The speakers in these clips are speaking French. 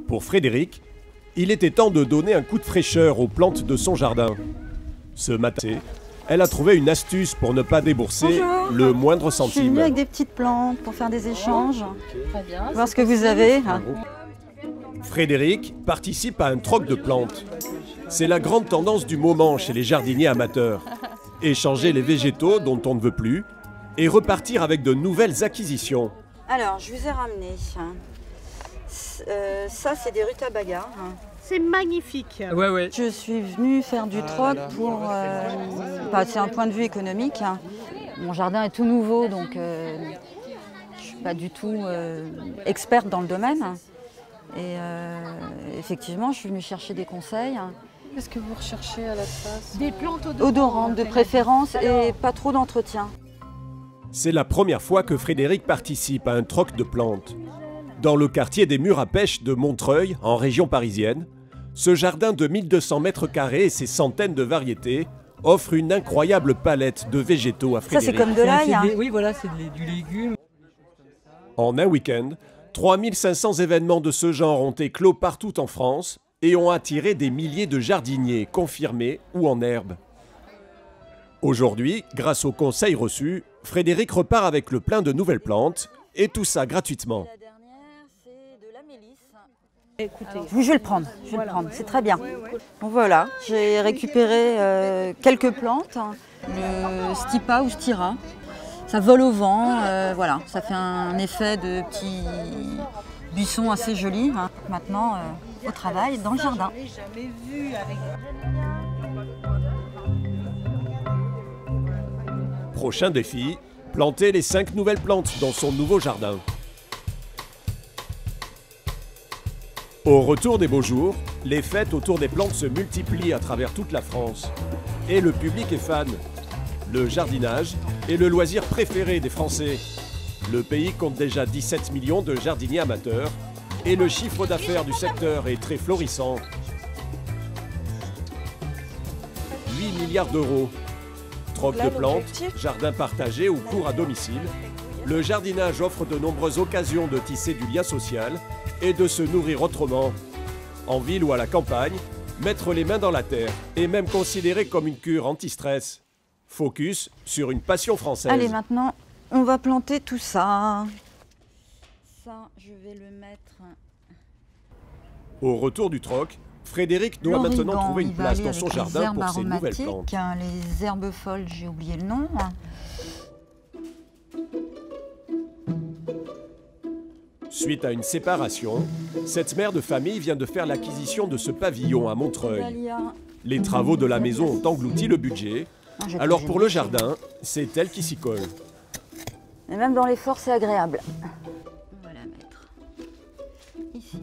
Pour Frédéric, il était temps de donner un coup de fraîcheur aux plantes de son jardin. Ce matin, elle a trouvé une astuce pour ne pas débourser le moindre Je suis venue centime. avec des petites plantes pour faire des échanges, Très bien. voir ce que vous avez. Frédéric participe à un troc de plantes. C'est la grande tendance du moment chez les jardiniers amateurs. Échanger les végétaux dont on ne veut plus et repartir avec de nouvelles acquisitions. Alors, je vous ai ramené. Ça, c'est des rutabagas. C'est magnifique. Ouais. Je suis venue faire du troc pour... c'est un point de vue économique. Mon jardin est tout nouveau, donc je ne suis pas du tout experte dans le domaine. Et effectivement, je suis venue chercher des conseils. Qu'est-ce que vous recherchez à la place? Des plantes Odorantes de préférence et pas trop d'entretien. C'est la première fois que Frédéric participe à un troc de plantes. Dans le quartier des Murs à Pêche de Montreuil, en région parisienne, ce jardin de 1200 mètres carrés et ses centaines de variétés offre une incroyable palette de végétaux à Ça, Frédéric. c'est comme de l'ail. Oui, voilà, c'est du légume. En un week-end, 3500 événements de ce genre ont éclos partout en France et ont attiré des milliers de jardiniers confirmés ou en herbe. Aujourd'hui, grâce aux conseils reçus, Frédéric repart avec le plein de nouvelles plantes et tout ça gratuitement. La dernière, c'est de la mélisse. Écoutez, Oui, je vais le prendre, c'est très bien. Bon, voilà, j'ai récupéré quelques plantes, le stipa ou styra. Ça vole au vent, voilà, ça fait un effet de petit buisson assez joli. Maintenant, au travail, dans le jardin. jamais vu avec... Prochain défi, planter les 5 nouvelles plantes dans son nouveau jardin. Au retour des beaux jours, les fêtes autour des plantes se multiplient à travers toute la France. Et le public est fan. Le jardinage est le loisir préféré des Français. Le pays compte déjà 17 millions de jardiniers amateurs et le chiffre d'affaires du secteur est très florissant. 8 milliards d'euros. Troc de plantes, jardin partagé ou cours à domicile. Le jardinage offre de nombreuses occasions de tisser du lien social et de se nourrir autrement. En ville ou à la campagne, mettre les mains dans la terre est même considéré comme une cure anti-stress. Focus sur une passion française. Allez, maintenant, on va planter tout ça. Ça, je vais le mettre... Au retour du troc, Frédéric doit maintenant L'origan, trouver une il va place aller dans avec son les jardin herbes pour ses nouvelles plantes. aromatiques, les herbes folles, j'ai oublié le nom. Suite à une séparation, cette mère de famille vient de faire l'acquisition de ce pavillon à Montreuil. Dahlia. Les travaux de la maison ont englouti le budget, Ah, j'ai alors posé pour une le bouchée. jardin, c'est elle qui s'y colle. Et même dans l'effort, c'est agréable. On va la mettre ici.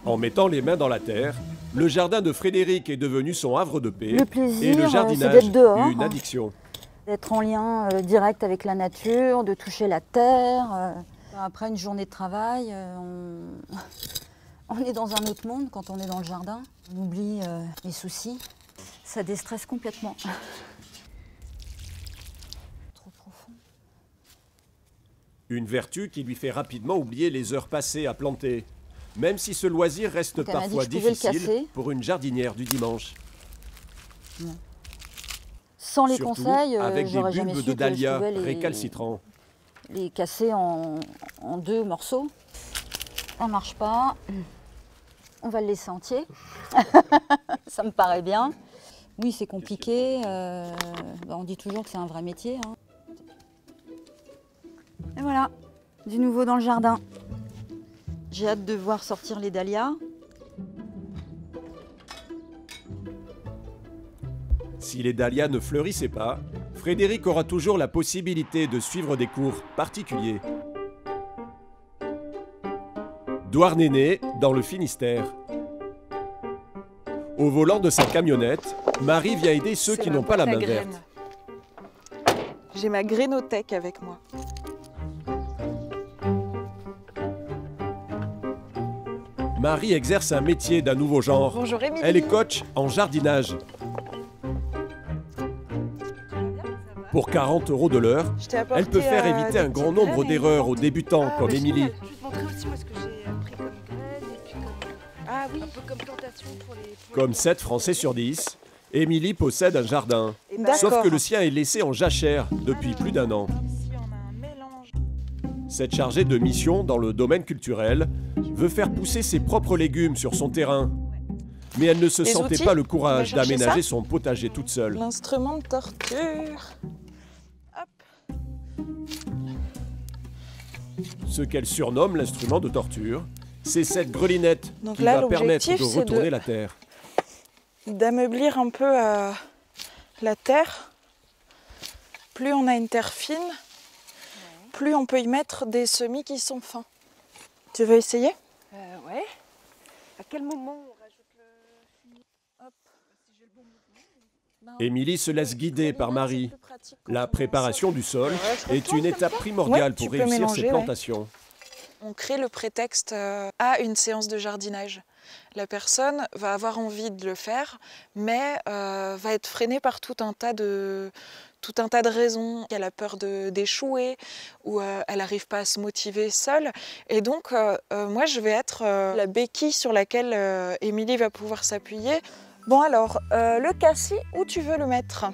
En mettant les mains dans la terre, le jardin de Frédéric est devenu son havre de paix Le plaisir, et le c'est jardinage d'être dehors, une addiction. D'être en lien direct avec la nature, de toucher la terre. Après une journée de travail, on est dans un autre monde quand on est dans le jardin. On oublie les soucis. Ça déstresse complètement. Trop profond. Une vertu qui lui fait rapidement oublier les heures passées à planter, même si ce loisir reste Donc, elle m'a dit parfois que je pouvais le difficile casser. pour une jardinière du dimanche. Sans les Surtout conseils, avec des j'aurais jamais bulbes su de que je dahlia pouvais récalcitrants. les casser en 2 morceaux. Ça marche pas. On va le laisser entier. Ça me paraît bien. Oui, c'est compliqué. On dit toujours que c'est un vrai métier. Et voilà, du nouveau dans le jardin. J'ai hâte de voir sortir les dahlias. Si les dahlias ne fleurissaient pas, Frédéric aura toujours la possibilité de suivre des cours particuliers. Douarnenez, dans le Finistère. Au volant de sa camionnette, Marie vient aider ceux qui n'ont pas la main verte. J'ai ma grénothèque avec moi. Marie exerce un métier d'un nouveau genre. Bonjour Émilie. Elle est coach en jardinage. Pour 40 € de l'heure, elle peut faire éviter un grand nombre d'erreurs aux débutants comme Émilie. Je vais te montrer aussi moi ce que j'ai appris comme graines et puis un peu comme plantation pour les... Comme 7 Français sur 10, Émilie possède un jardin. Sauf que le sien est laissé en jachère depuis plus d'1 an. Cette chargée de mission dans le domaine culturel veut faire pousser ses propres légumes sur son terrain. Mais elle ne se sentait pas le courage d'aménager son potager toute seule. L'instrument de torture. Hop. Ce qu'elle surnomme l'instrument de torture, c'est cette grelinette qui va permettre de retourner la terre. D'ameublir un peu la terre. Plus on a une terre fine, plus on peut y mettre des semis qui sont fins. Tu veux essayer? Ouais. À quel moment on rajoute le... Hop. Si j'ai le bon mouvement. Émilie se laisse guider par Marie. La préparation du sol est une étape primordiale pour réussir ces plantations. On crée le prétexte à une séance de jardinage. La personne va avoir envie de le faire, mais va être freinée par tout un tas de raisons. Elle a peur d'échouer ou elle n'arrive pas à se motiver seule. Et donc, moi, je vais être la béquille sur laquelle Émilie va pouvoir s'appuyer. Bon alors, le cassis, où tu veux le mettre ?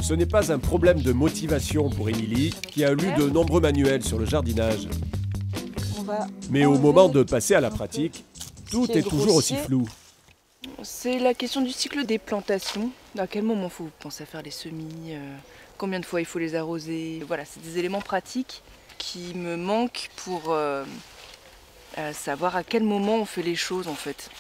Ce n'est pas un problème de motivation pour Émilie, qui a lu de nombreux manuels sur le jardinage. Mais au moment de passer à la pratique, tout est toujours aussi flou. C'est la question du cycle des plantations. À quel moment il faut penser à faire les semis, combien de fois il faut les arroser. Voilà, c'est des éléments pratiques qui me manquent pour savoir à quel moment on fait les choses en fait.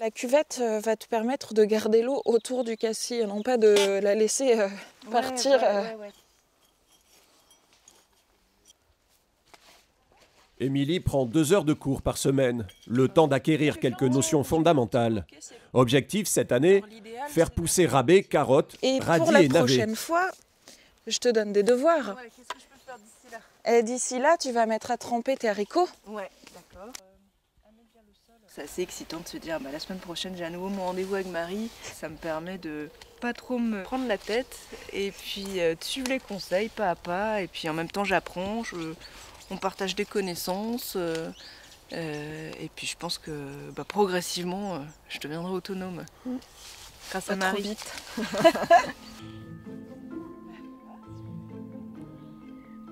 La cuvette va te permettre de garder l'eau autour du cassis, non pas de la laisser partir. Ouais. Émilie prend 2 heures de cours par semaine, le temps d'acquérir quelques notions fondamentales. Objectif cette année, faire pousser rabais, carottes, radis et navets. Et pour la prochaine fois, je te donne des devoirs. Ouais, qu'est-ce que je peux faire d'ici là ? Et d'ici là, tu vas mettre à tremper tes haricots. Ouais, d'accord. C'est assez excitant de se dire, la semaine prochaine, j'ai à nouveau mon rendez-vous avec Marie. Ça me permet de pas trop me prendre la tête et puis de suivre les conseils pas à pas. Et puis en même temps, j'apprends, on partage des connaissances. Et puis je pense que progressivement, je deviendrai autonome. Grâce à Marie. Vite.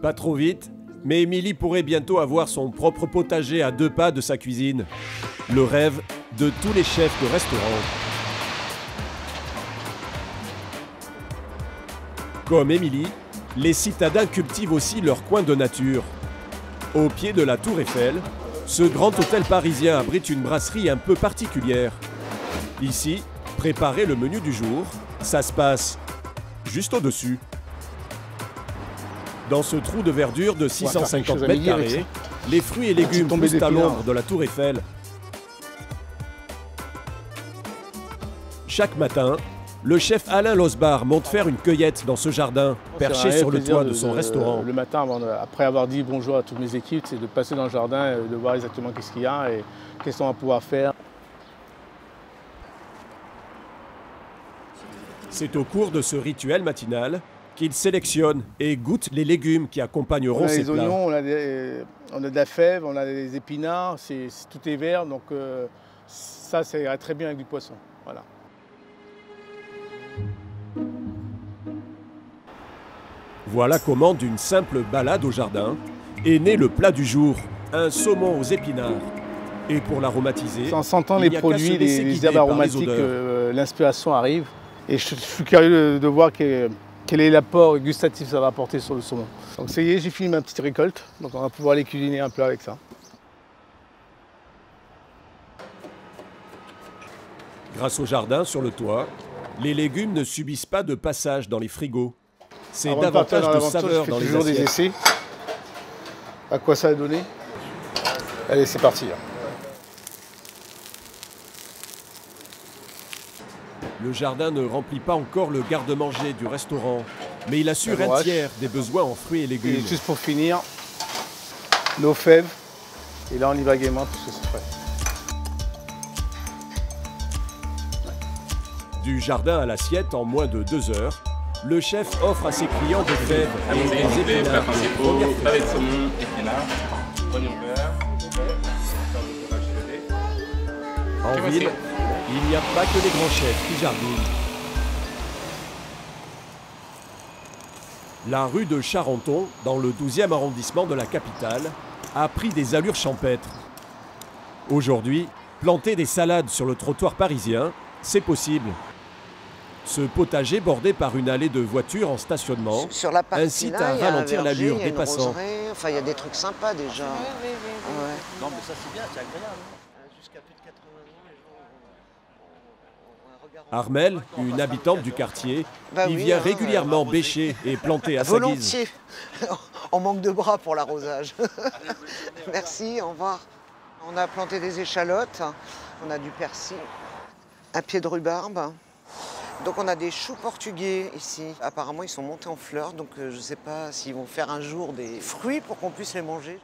Pas trop vite, mais Émilie pourrait bientôt avoir son propre potager à 2 pas de sa cuisine. Le rêve de tous les chefs de restaurant. Comme Émilie, les citadins cultivent aussi leur coin de nature. Au pied de la Tour Eiffel, ce grand hôtel parisien abrite une brasserie un peu particulière. Ici, préparer le menu du jour, ça se passe juste au-dessus. Dans ce trou de verdure de 650 mètres carrés, les fruits et légumes poussent à l'ombre de la Tour Eiffel. Chaque matin, le chef Alain Losbar monte faire une cueillette dans ce jardin, perché sur le toit de son restaurant. Le matin, après avoir dit bonjour à toutes mes équipes, c'est de passer dans le jardin et de voir exactement qu'est-ce qu'il y a et qu'est-ce qu'on va pouvoir faire. C'est au cours de ce rituel matinal qu'il sélectionne et goûte les légumes qui accompagneront ses plats. On a des oignons, on a de la fève, on a des épinards, tout est vert, donc ça, ça irait très bien avec du poisson. Voilà. Voilà comment, d'une simple balade au jardin, est né le plat du jour, un saumon aux épinards. Et pour l'aromatiser, en sentant les produits, les herbes aromatiques, l'inspiration arrive. Et je suis curieux de voir quel est l'apport gustatif que ça va apporter sur le saumon. Donc ça y est, j'ai fini ma petite récolte, donc on va pouvoir aller cuisiner un plat avec ça. Grâce au jardin sur le toit, les légumes ne subissent pas de passage dans les frigos. C'est davantage de saveur dans les assiettes. Des essais. À quoi ça va donner? Allez, c'est parti. Le jardin ne remplit pas encore le garde-manger du restaurant, mais il assure un tiers des besoins en fruits et légumes. Et juste pour finir, nos fèves. Et là, on y va gaiement puisque c'est frais. Du jardin à l'assiette en moins de 2 heures, le chef offre à ses clients des fèves et des épinards de première avec saumon, épinards, oignon beurre. En ville, il n'y a pas que les grands chefs qui jardinent. La rue de Charenton, dans le 12e arrondissement de la capitale, a pris des allures champêtres. Aujourd'hui, planter des salades sur le trottoir parisien, c'est possible. Ce potager bordé par une allée de voitures en stationnement sur la partie incite là, à ralentir l'allure des passants. Enfin, il y a des trucs sympas déjà. Oui. Ouais. Non, mais ça c'est bien, c'est agréable. Jusqu'à plus de 80 ans, les gens ont un regard. Armelle, une habitante du quartier, y vient régulièrement bêcher et planter à sa guise. Volontiers. On manque de bras pour l'arrosage. Merci, au revoir. On a planté des échalotes, on a du persil, un pied de rhubarbe. Donc on a des choux portugais ici. Apparemment ils sont montés en fleurs, donc je ne sais pas s'ils vont faire un jour des fruits pour qu'on puisse les manger.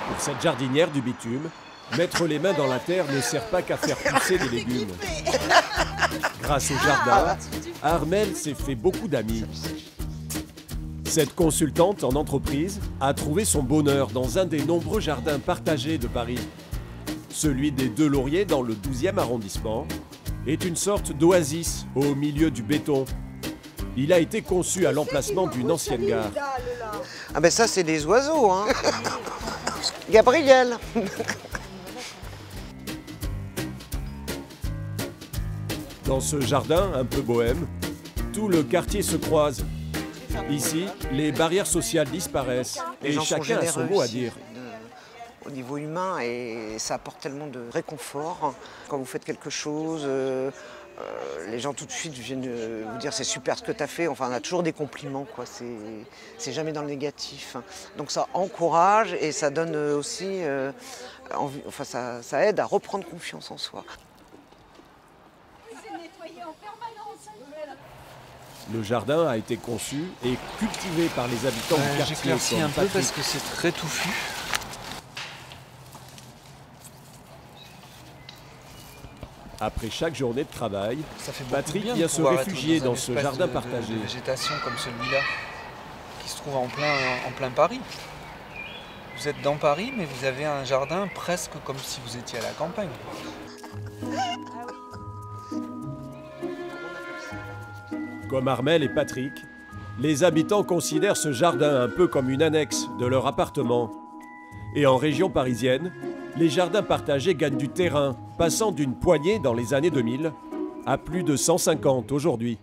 Pour cette jardinière du bitume, mettre les mains dans la terre ne sert pas qu'à faire pousser des légumes. Grâce au jardin, Armelle s'est fait beaucoup d'amis. Cette consultante en entreprise a trouvé son bonheur dans un des nombreux jardins partagés de Paris. Celui des Deux Lauriers dans le 12e arrondissement est une sorte d'oasis au milieu du béton. Il a été conçu à l'emplacement d'une ancienne gare. Ah ben ça c'est des oiseaux, hein. Gabriel. Dans ce jardin un peu bohème, tout le quartier se croise. Ici, les barrières sociales disparaissent et chacun a son mot à dire. Au niveau humain, et ça apporte tellement de réconfort. Quand vous faites quelque chose, les gens tout de suite viennent vous dire c'est super ce que tu as fait. Enfin, on a toujours des compliments, quoi. C'est jamais dans le négatif. Donc ça encourage et ça donne aussi, enfin, ça aide à reprendre confiance en soi. Le jardin a été conçu et cultivé par les habitants du quartier. J'éclaircis un peu parce que c'est très touffu. Après chaque journée de travail, Patrick bien vient de se pouvoir réfugier être dans un ce espace jardin de partagé. végétation comme celui-là, qui se trouve en plein Paris. Vous êtes dans Paris, mais vous avez un jardin presque comme si vous étiez à la campagne. Comme Armelle et Patrick, les habitants considèrent ce jardin un peu comme une annexe de leur appartement. Et en région parisienne, les jardins partagés gagnent du terrain, passant d'une poignée dans les années 2000 à plus de 150 aujourd'hui.